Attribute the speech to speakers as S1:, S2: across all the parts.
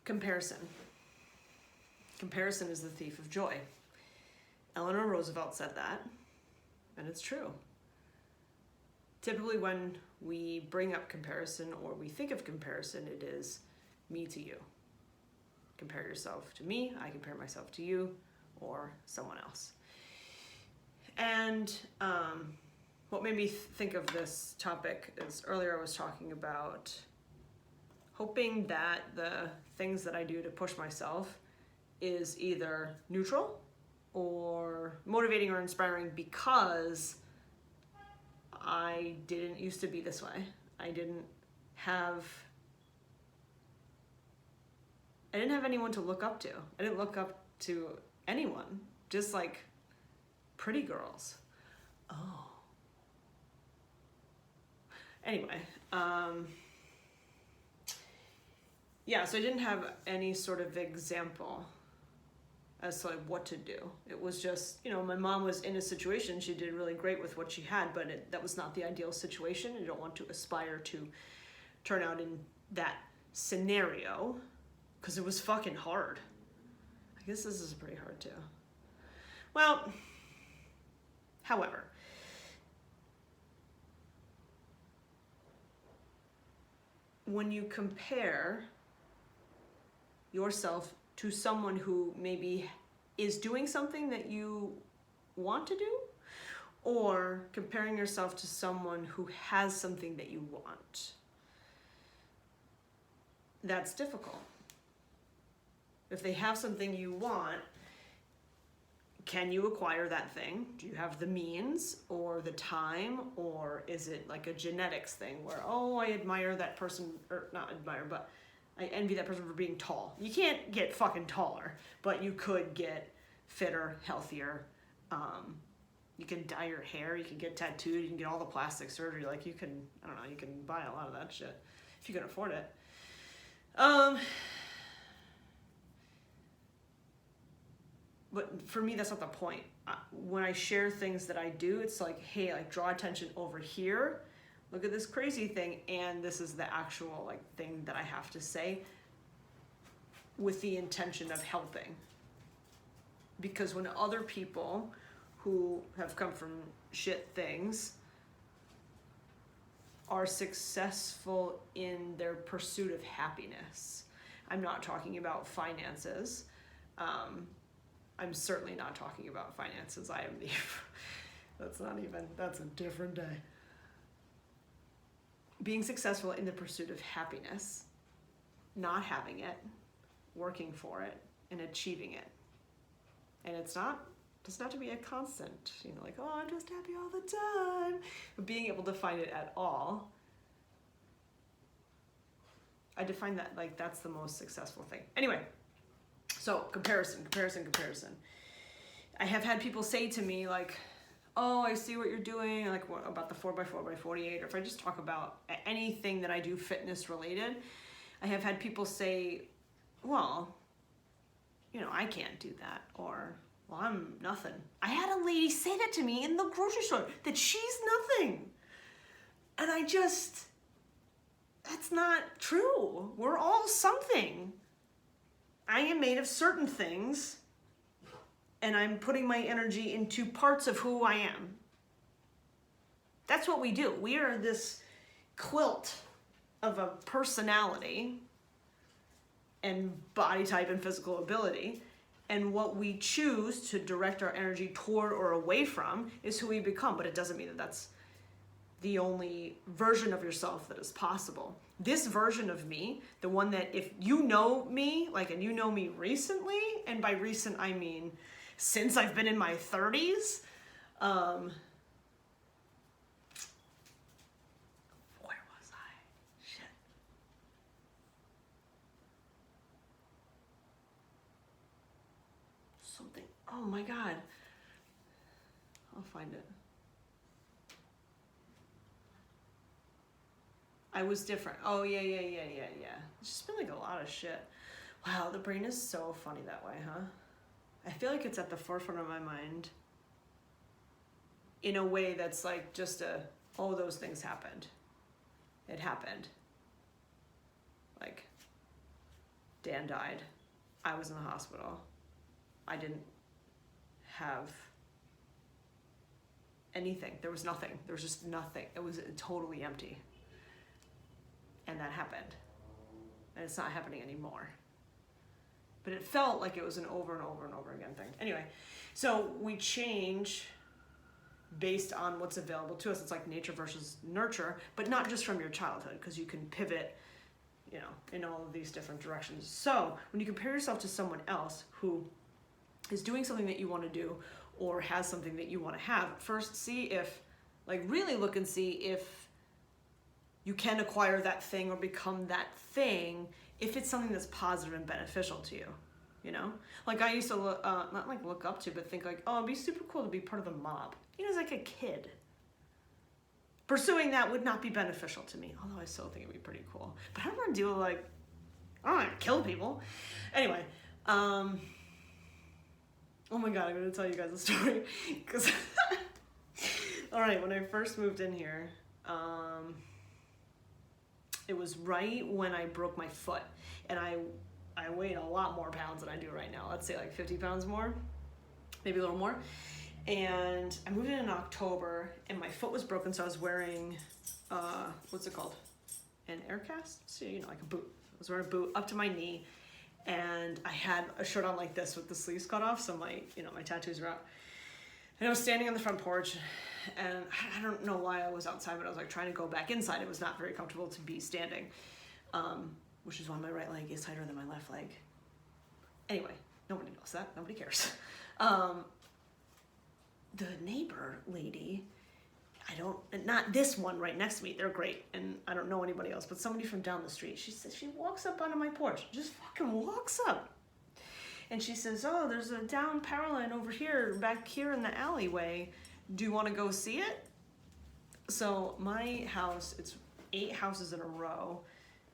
S1: Comparison. Comparison is the thief of joy. Eleanore Roosevelt said that, and it's true. Typically when we bring up comparison or we think of comparison, it is me to you. Compare yourself to me, I compare myself to you, or someone else. And what made me think of this topic is earlier I was talking about hoping that the things that I do to push myself is either neutral or motivating or inspiring because I didn't used to be this way. I didn't have anyone to look up to. I didn't look up to anyone, just like pretty girls. Oh. Anyway, yeah, so I didn't have any sort of example as to like what to do. It was just, you know, my mom was in a situation, she did really great with what she had, but that was not the ideal situation. You don't want to aspire to turn out in that scenario because it was fucking hard. I guess this is pretty hard too. Well, however, when you compare yourself to someone who maybe is doing something that you want to do, or comparing yourself to someone who has something that you want, that's difficult. If they have something you want, can you acquire that thing? Do you have the means or the time, or is it like a genetics thing where, oh, I admire that person, or not admire, but I envy that person for being tall. You can't get fucking taller, but you could get fitter, healthier. You can dye your hair, you can get tattooed, you can get all the plastic surgery. Like you can, I don't know, you can buy a lot of that shit if you can afford it. But for me, that's not the point. When I share things that I do, it's like, hey, like draw attention over here. Look at this crazy thing, and this is the actual like thing that I have to say with the intention of helping. Because when other people who have come from shit things are successful in their pursuit of happiness, I'm not talking about finances. I'm certainly not talking about finances. I am the, that's a different day. Being successful in the pursuit of happiness, not having it, working for it, and achieving it. And it's not to be a constant, you know, like, oh, I'm just happy all the time. But being able to find it at all, I define that like that's the most successful thing. Anyway, so comparison. I have had people say to me like, oh, I see what you're doing, like what about the 4x4x48, or if I just talk about anything that I do fitness related, I have had people say, well, you know, I can't do that, or, well, I'm nothing. I had a lady say that to me in the grocery store, that she's nothing. And that's not true. We're all something. I am made of certain things, and I'm putting my energy into parts of who I am. That's what we do. We are this quilt of a personality and body type and physical ability. And what we choose to direct our energy toward or away from is who we become. But it doesn't mean that that's the only version of yourself that is possible. This version of me, the one that if you know me, like, and you know me recently, and by recent I mean since I've been in my 30s, where was I? Shit. Something, oh my God. I'll find it. I was different. Oh, yeah. It's just been like a lot of shit. Wow, the brain is so funny that way, huh? I feel like it's at the forefront of my mind in a way that's like just oh, those things happened. It happened. Like, Dan died. I was in the hospital. I didn't have anything. There was nothing. There was just nothing. It was totally empty. And that happened. And it's not happening anymore. But it felt like it was an over and over and over again thing. Anyway, so we change based on what's available to us. It's like nature versus nurture, but not just from your childhood, because you can pivot, you know, in all of these different directions. So when you compare yourself to someone else who is doing something that you want to do or has something that you want to have, first see if, like, really look and see if you can acquire that thing or become that thing if it's something that's positive and beneficial to you, you know? Like I used to look, not like look up to, but think like, oh, it'd be super cool to be part of the mob. You know, as like a kid. Pursuing that would not be beneficial to me, although I still think it'd be pretty cool. But I don't want to do like, I don't want to kill people. Anyway, oh my God, I'm going to tell you guys a story. Because, all right, when I first moved in here, it was right when I broke my foot, and I weighed a lot more pounds than I do right now. Let's say like 50 pounds more, maybe a little more. And I moved in October, and my foot was broken, so I was wearing, what's it called? An air cast? So, you know, like a boot. I was wearing a boot up to my knee, and I had a shirt on like this with the sleeves cut off, so my, you know, my tattoos were out. And I was standing on the front porch, and I don't know why I was outside, but I was like trying to go back inside. It was not very comfortable to be standing, which is why my right leg is tighter than my left leg. Anyway, nobody knows that. Nobody cares. The neighbor lady, not this one right next to me, they're great, and I don't know anybody else, but somebody from down the street, she says, she walks up onto my porch, just fucking walks up. And she says, oh, there's a down power line over here, back here in the alleyway. Do you want to go see it? So my house, it's 8 houses in a row,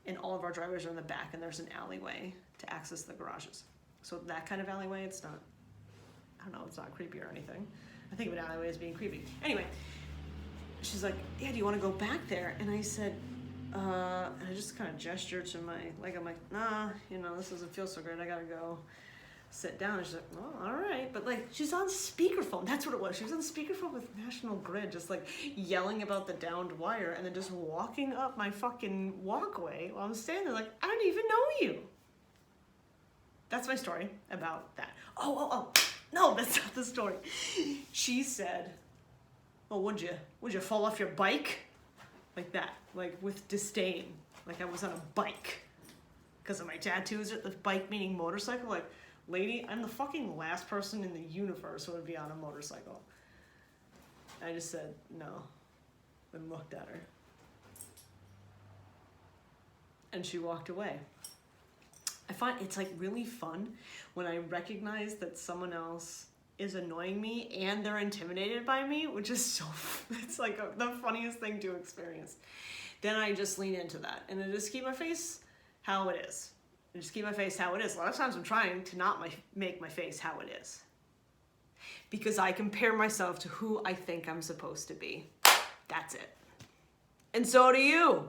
S1: and all of our driveways are in the back, and there's an alleyway to access the garages. So that kind of alleyway, it's not, I don't know, it's not creepy or anything. I think of an alleyway as being creepy. Anyway, she's like, yeah, do you want to go back there? And I said, and I just kind of gestured to my leg. I'm like, nah, you know, this doesn't feel so great. I gotta go sit down. And she's like, well, all right. But like, she's on speakerphone. That's what it was. She was on speakerphone with National Grid, just like yelling about the downed wire, and then just walking up my fucking walkway while I'm standing there like, I don't even know you. That's my story about that. Oh. No, that's not the story. She said, well, would you fall off your bike? Like that, like with disdain. Like I was on a bike. Because of my tattoos, the bike meaning motorcycle. Like, lady, I'm the fucking last person in the universe who would be on a motorcycle. I just said no, and looked at her. And she walked away. I find it's like really fun when I recognize that someone else is annoying me and they're intimidated by me, which is so, it's like the funniest thing to experience. Then I just lean into that and I just keep my face how it is. I just keep my face how it is. A lot of times I'm trying to not make my face how it is, because I compare myself to who I think I'm supposed to be. That's it. And so do you.